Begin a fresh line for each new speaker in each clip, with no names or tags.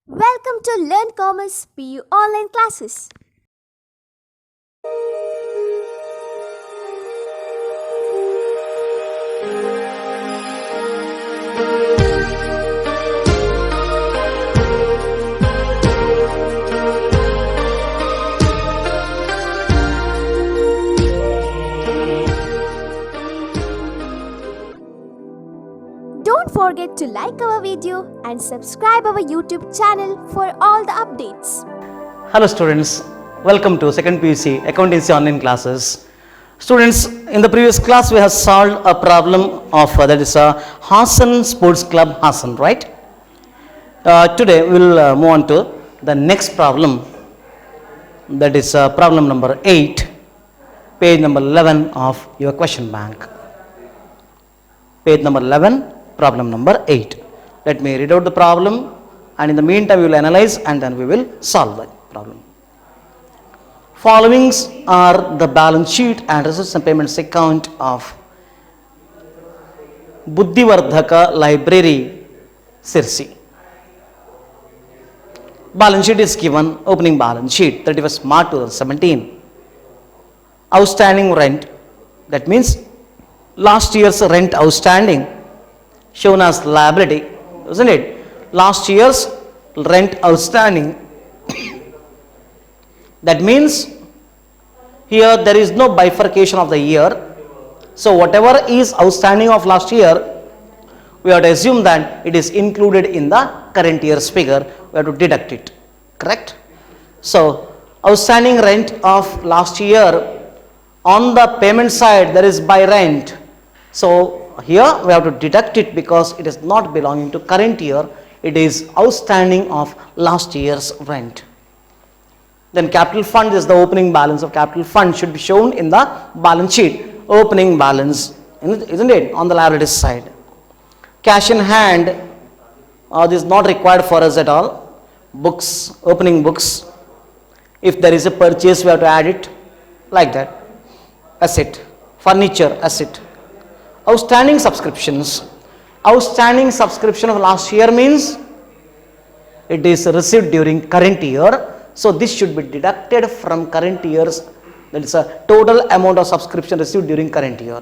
Welcome to Learn Commerce PU online classes. Don't forget to like our video and subscribe our YouTube channel for all the updates.
Hello students, welcome to second PUC accountancy online classes. Students, in the previous class we have solved a problem of that is a Hassan Sports Club Hassan, right? Today we will move on to the next problem, that is problem number 8, page number 11 of your question bank. Page number 11, problem number 8. Let me read out the problem, and in the meantime we will analyze and then we will solve the problem. Followings are the balance sheet and receipts and payments account of Buddhivardhaka Library, Sirsi. Balance sheet is given, opening balance sheet 31st March 2017. Outstanding rent, that means last year's rent outstanding shown as liability, isn't it? Last year's rent outstanding. That means here there is no bifurcation of the year. So whatever is outstanding of last year, we have to assume that it is included in the current year's figure. We have to deduct it, correct? So outstanding rent of last year, on the payment side there is by rent. So here we have to deduct it because it is not belonging to current year, it is outstanding of last year's rent. Then capital fund is the opening balance of capital fund, should be shown in the balance sheet, opening balance, isn't it, on the liability side. Cash in hand, this is not required for us at all. Books, opening books, if there is a purchase we have to add it, like that. Asset, furniture, asset. Outstanding subscriptions. Outstanding subscription of last year means it is received during current year. So this should be deducted from current year's, that is a total amount of subscription received during current year.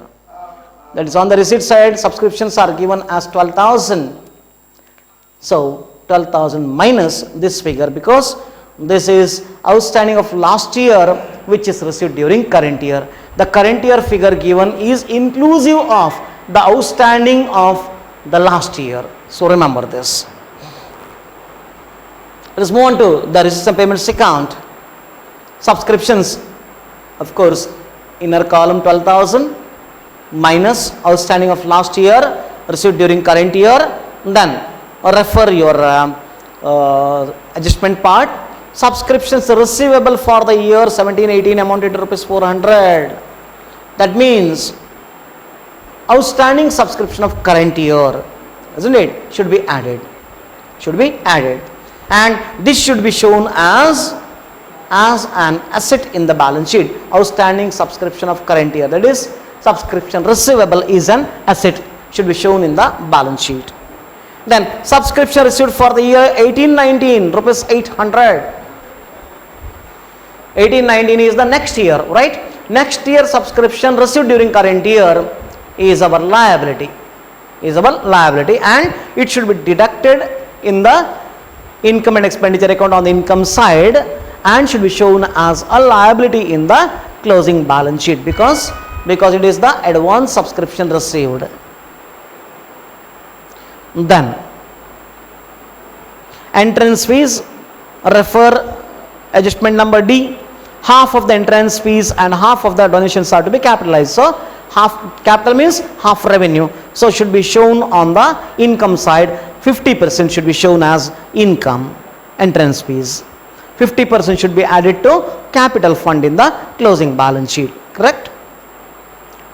That is on the receipt side, subscriptions are given as 12,000. So 12,000 minus this figure because this is outstanding of last year which is received during current year. The current year figure given is inclusive of the outstanding of the last year. So remember this. Let us move on to the receipts and payments account. Subscriptions, of course, inner column 12,000 minus outstanding of last year received during current year. Then refer your adjustment part. Subscriptions receivable for the year 17-18 amounted to rupees 400. That means outstanding subscription of current year, isn't it, should be added. Should be added. And this should be shown as an asset in the balance sheet. Outstanding subscription of current year, that is subscription receivable is an asset, should be shown in the balance sheet. Then subscription received for the year 18-19 rupees 800. 18-19 is the next year, right? Next year subscription received during current year is our liability, and it should be deducted in the income and expenditure account on the income side and should be shown as a liability in the closing balance sheet because it is the advance subscription received. Then entrance fees, refer adjustment number D. Half of the entrance fees and half of the donations are to be capitalized. So half capital means half revenue. So should be shown on the income side. 50% should be shown as income, entrance fees. 50% should be added to capital fund in the closing balance sheet, correct?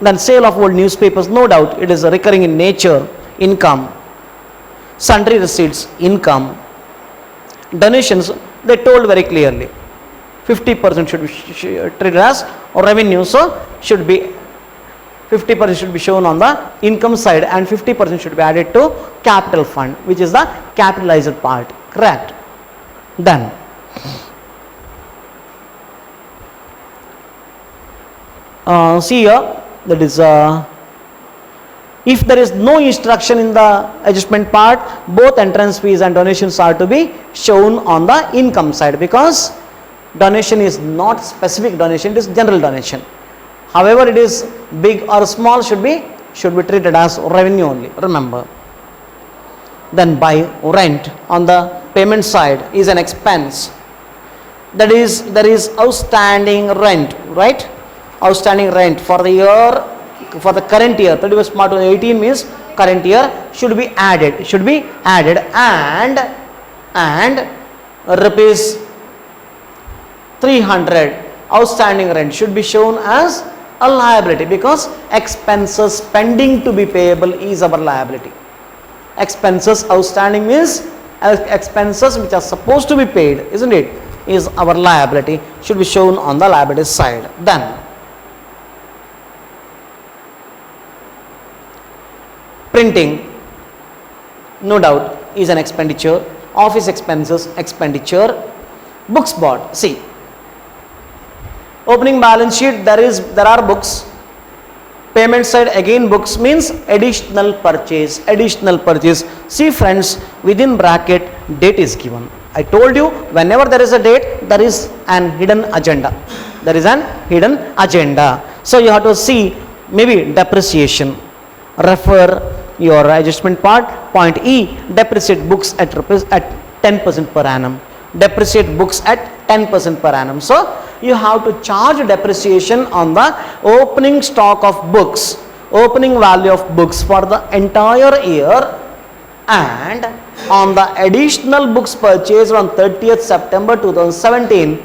Then sale of old newspapers, no doubt it is recurring in nature, income. Sundry receipts, income. Donations, they told very clearly 50% should be treated as revenue, so should be 50% should be shown on the income side and 50% should be added to capital fund, which is the capitalized part, correct? Then see here, that is if there is no instruction in the adjustment part, both entrance fees and donations are to be shown on the income side, because donation is not specific donation, it is general donation. However, it is big or small should be treated as revenue only, remember. Then by rent on the payment side is an expense. That is, there is outstanding rent, right? Outstanding rent for the year, for the current year, 31st March 2018 means current year, should be added, and rupees 300 outstanding rent should be shown as a liability, because expenses pending to be payable is our liability. Expenses outstanding means expenses which are supposed to be paid, isn't it, is our liability, should be shown on the liability side. Then printing, no doubt, is an expenditure. Office expenses, expenditure. Books bought, see, opening balance sheet, there are books. Payment side again books, means additional purchase. See friends, within bracket date is given. I told you, whenever there is a date, there is an hidden agenda. So you have to see maybe depreciation. Refer your adjustment part. Point E, depreciate books at 10% per annum. Depreciate books at 10% per annum. So you have to charge depreciation on the opening stock of books, opening value of books for the entire year, and on the additional books purchased on 30th September 2017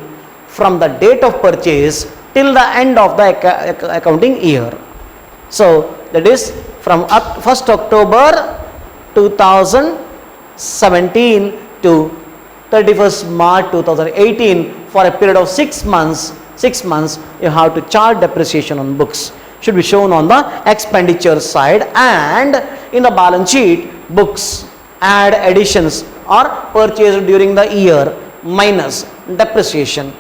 from the date of purchase till the end of the accounting year. So that is from 1st October 2017 to 31st March 2018, for a period of 6 months, you have to charge depreciation on books. Should be shown on the expenditure side, and in the balance sheet, books, add additions or purchased during the year minus depreciation.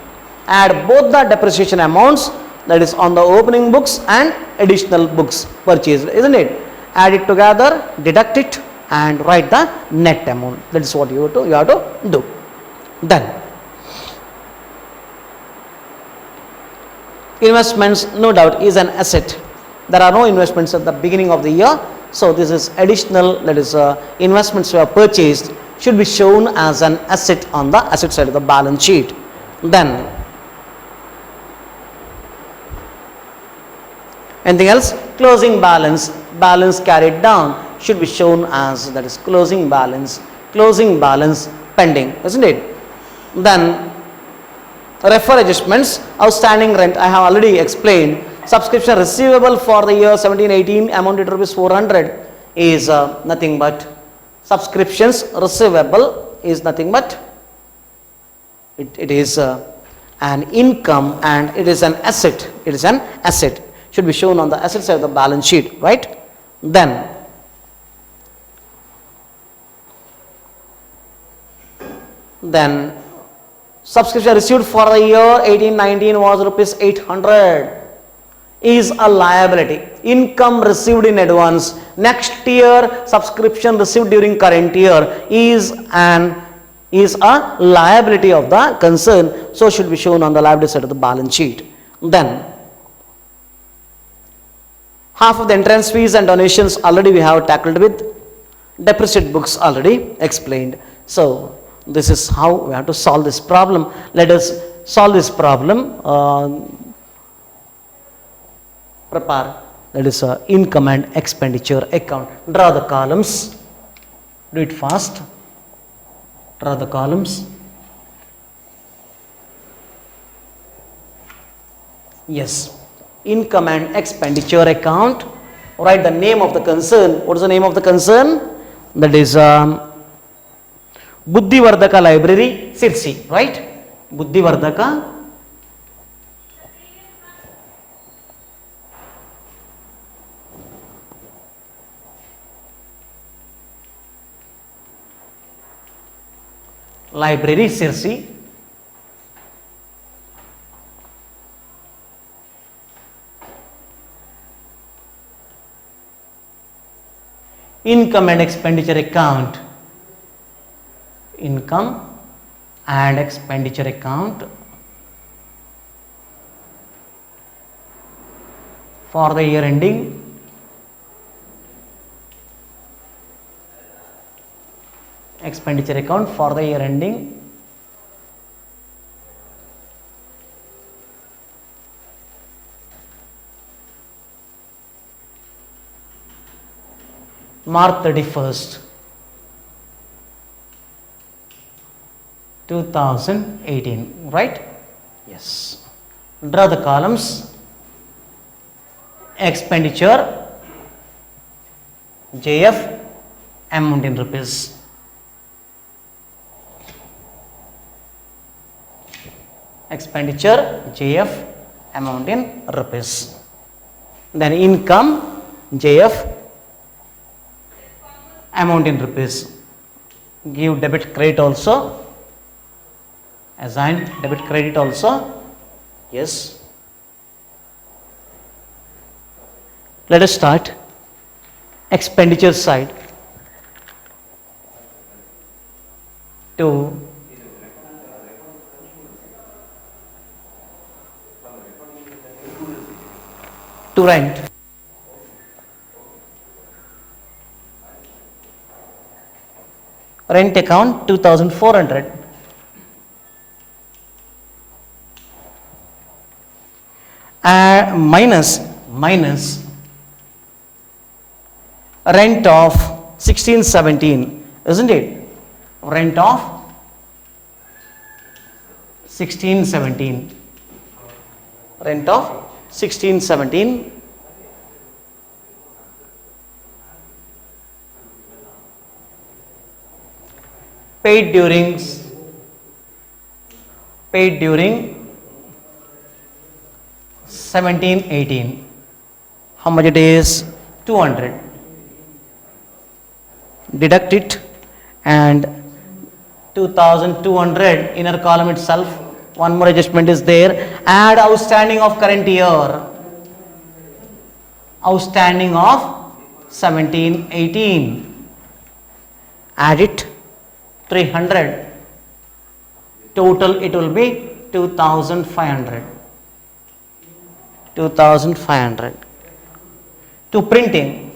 Add both the depreciation amounts, that is on the opening books and additional books purchased, isn't it? Add it together, deduct it, and write the net amount. That is what you have to do. Then investments, no doubt, is an asset. There are no investments at the beginning of the year, so this is additional, that is investments were purchased, should be shown as an asset on the asset side of the balance sheet. Then anything else? Closing balance carried down should be shown as, that is closing balance pending, isn't it? Then refer adjustments, outstanding rent, I have already explained. Subscription receivable for the year 17-18 amounted to rupees 400 is nothing but, subscriptions receivable is nothing but, it is an income and it is an asset. Should be shown on the asset side of the balance sheet, right? Then subscription received for the year 18-19 was rupees 800 is a liability. Income received in advance. Next year subscription received during current year is a liability of the concern, so should be shown on the liability side of the balance sheet. Then half of the entrance fees and donations already we have tackled with. Depreciate books already explained. So this is how we have to solve this problem. Let us solve this problem. Prepare, that is income and expenditure account. Draw the columns. Do it fast. Draw the columns. Yes. Income and expenditure account. Write the name of the concern. What is the name of the concern? That is Buddhivardhaka Library, Sirsi, right? Buddhivardhaka library Sirsi, income and expenditure account, income and expenditure account for the year ending expenditure account for the year ending March 31st, 2018, right? Yes. Draw the columns. Expenditure, JF, amount in rupees. Expenditure, JF, amount in rupees. Then income, JF, amount in rupees. Give debit credit also. Assign debit credit also. Yes. Let us start. Expenditure side. To rent. Rent account 2400. Minus rent of 1617, isn't it? Rent of 1617. Rent of 1617. Paid during 1718. How much it is? 200. Deduct it and 2200 inner column itself. One more adjustment is there. Add outstanding of current year. Outstanding of 1718. Add it 300. Total it will be 2500. 2500. To printing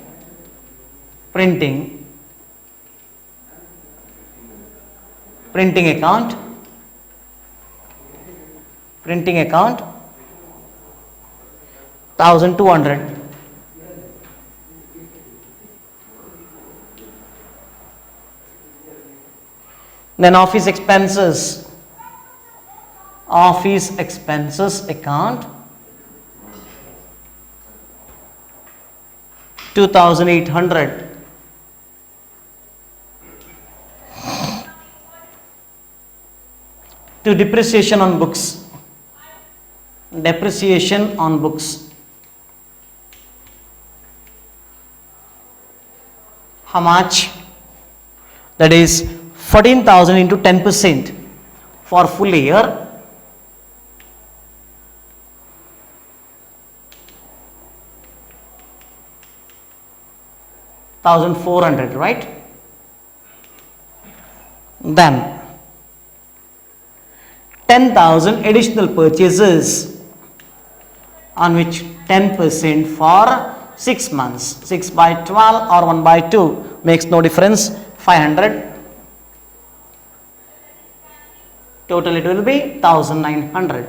account 1200. Then office expenses account 2800. To depreciation on books. How much? That is 14,000 into 10% for full year. 1400, right? Then 10,000 additional purchases on which 10% for 6 months. 6 by 12 or 1 by 2 makes no difference. 500. Total it will be 1900.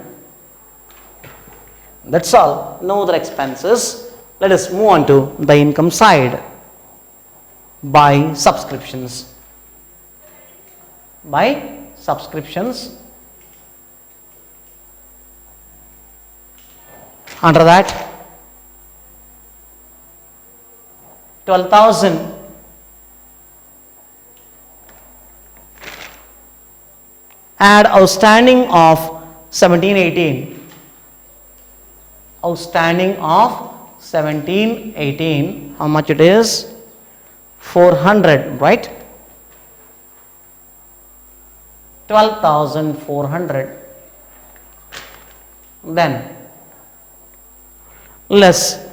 That's all. No other expenses. Let us move on to the income side. By subscriptions. Under that 12,000 add outstanding of 1718. Outstanding of 1718. How much it is? 400, right? 12,400, then less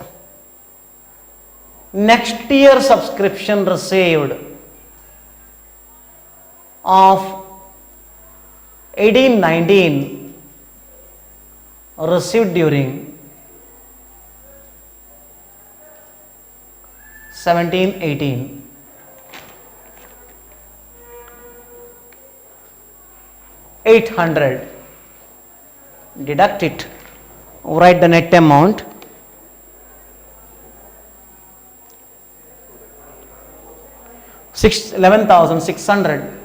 next year subscription received of 18-19 received during 17-18, 800, deduct it, write the net amount, 11,600,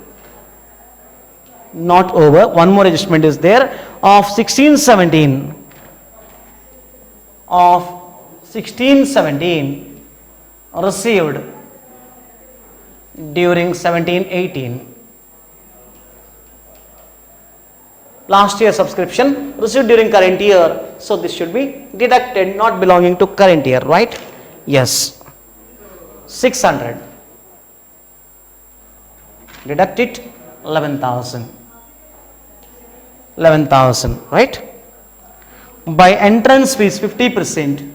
not over, one more adjustment is there, of 16-17, received during 17-18. Last year subscription received during current year, so this should be deducted, not belonging to current year, right? Yes. 600, deduct it, 11,000, right? By entrance fees 50%,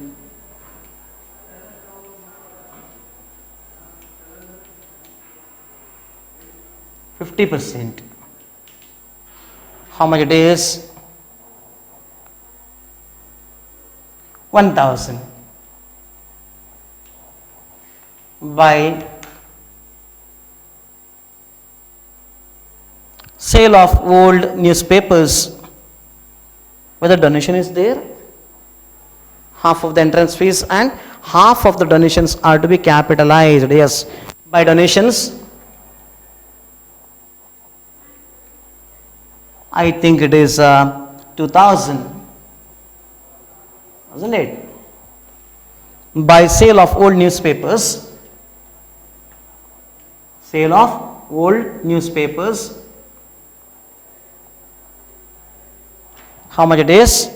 how much it is? 1,000. By sale of old newspapers, whether donation is there, half of the entrance fees and half of the donations are to be capitalized. Yes, by donations I think it is 2,000, isn't it? By sale of old newspapers, how much it is?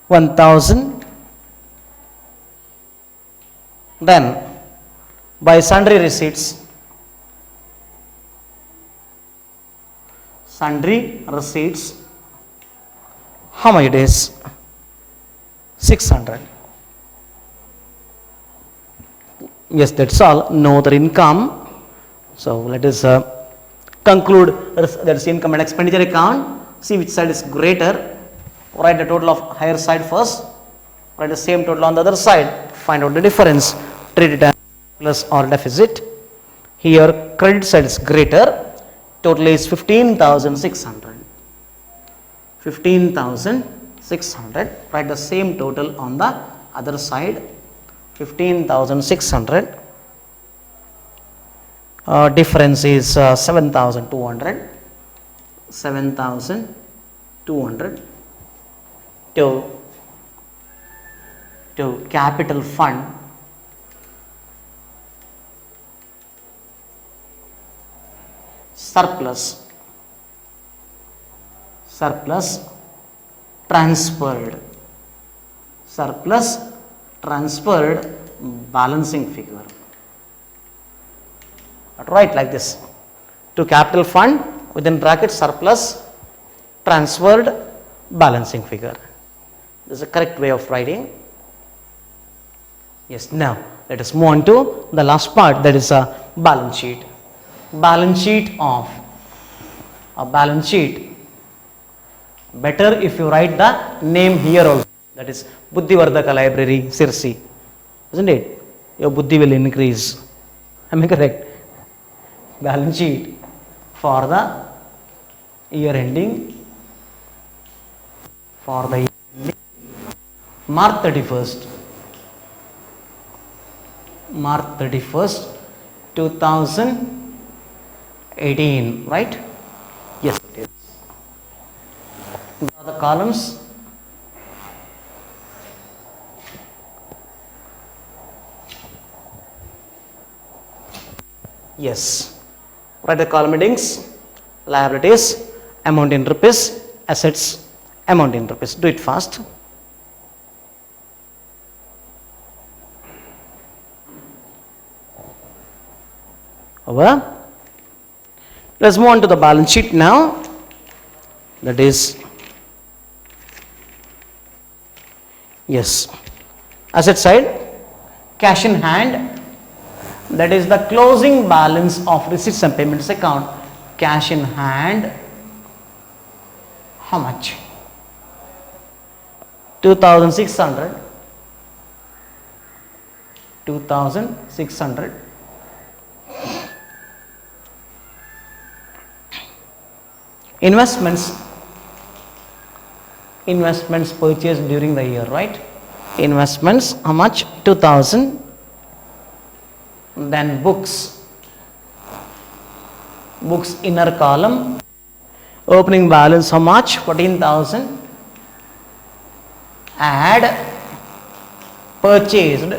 1,000. Then by sundry receipts, how much it is? 600. Yes, that's all. No other income. So let us conclude. That is income and expenditure account. See which side is greater. Write the total of higher side first. Write the same total on the other side. Find out the difference. Treat it as plus or deficit. Here credit side is greater. Total is 15,600. 15,600. Write the same total on the other side. 15,600. Difference is 7,200. 7,200 to capital fund. Surplus transferred, balancing figure. Write like this: to capital fund, within bracket surplus transferred balancing figure. This is a correct way of writing. Yes, now let us move on to the last part, that is a balance sheet. Balance sheet. Better if you write the name here also, that is Buddhivardhaka Library, Sirsi, isn't it? Your buddhi will increase. Am I correct? Balance sheet for the year ending, March 31st, 2018, right? Yes, it is. Draw the columns. Yes. Write the column headings: liabilities, amount in rupees; assets, amount in rupees. Do it fast. Over. Let's move on to the balance sheet now. That is, yes, asset side, cash in hand, that is the closing balance of receipts and payments account. Cash in hand, how much? 2600. 2600. Investments purchased during the year, right? Investments, how much? 2000. Then books inner column, opening balance, how much? 14,000. Add purchased,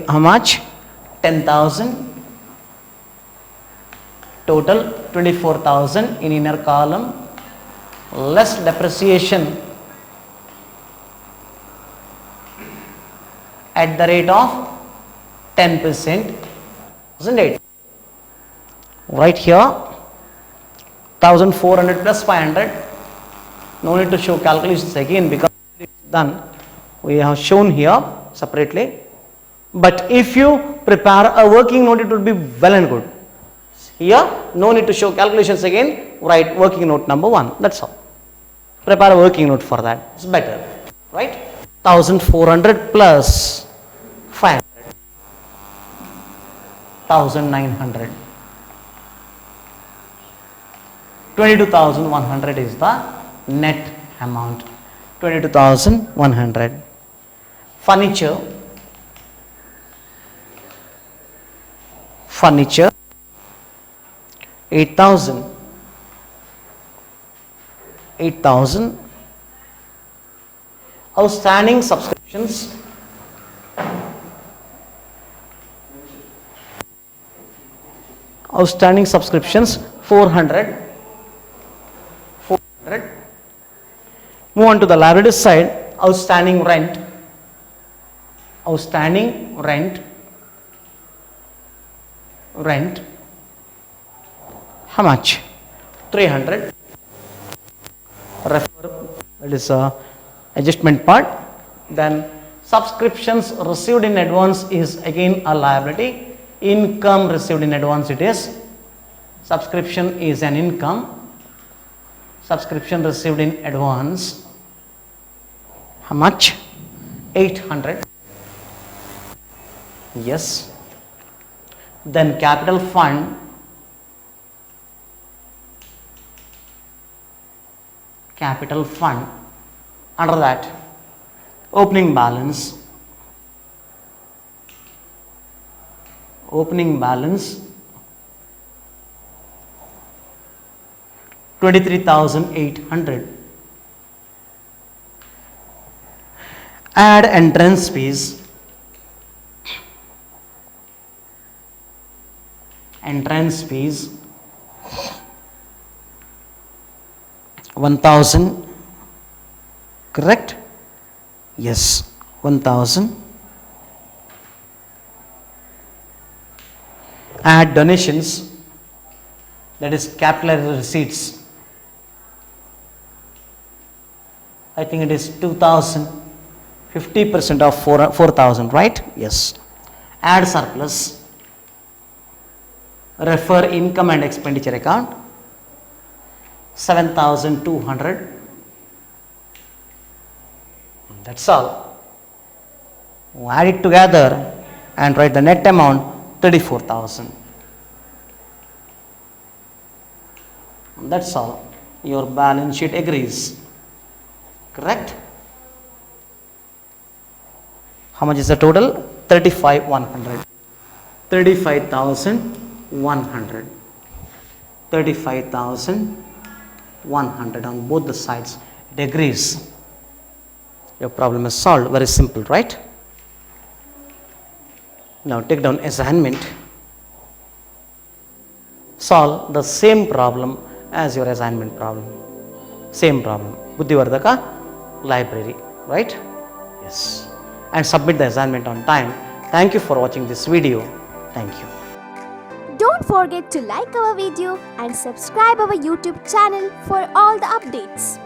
how much? 10,000. Total 24,000 in inner column, less depreciation at the rate of 10%, isn't it? Right here, 1,400 plus 500. No need to show calculations again because it's done. We have shown here separately. But if you prepare a working note, it would be well and good. Here, no need to show calculations again. Write working note number 1. That's all. Prepare a working note for that. It's better, right? 1,400 plus 500, 1,900. 22,100 is the net amount. 22,100. Furniture, 8,000. 8,000. Outstanding subscriptions, outstanding subscriptions 400. 400. Move on to the liability side. Outstanding rent, how much? 300. Refer, that is adjustment part. Then subscriptions received in advance is again a liability. Income received in advance, it is. Subscription is an income. Subscription received in advance, how much? 800. Yes. Then capital fund, under that opening balance, 23,800. Add entrance fees, 1,000, correct? Yes, 1,000. Add donations, that is capitalized receipts. I think it is 2,000, 50% of 4,000, right? Yes. Add surplus, refer income and expenditure account, 7,200. That's all. Add it together and write the net amount 34,000. That's all. Your balance sheet agrees. Correct? How much is the total? 35,100. 35,100. 35,100 on both the sides. It agrees. Your problem is solved. Very simple, right? Now take down assignment. Solve the same problem as your assignment problem. Same problem. Buddhivardhaka library, right? Yes. And submit the assignment on time. Thank you for watching this video. Thank you.
Don't forget to like our video and subscribe our YouTube channel for all the updates.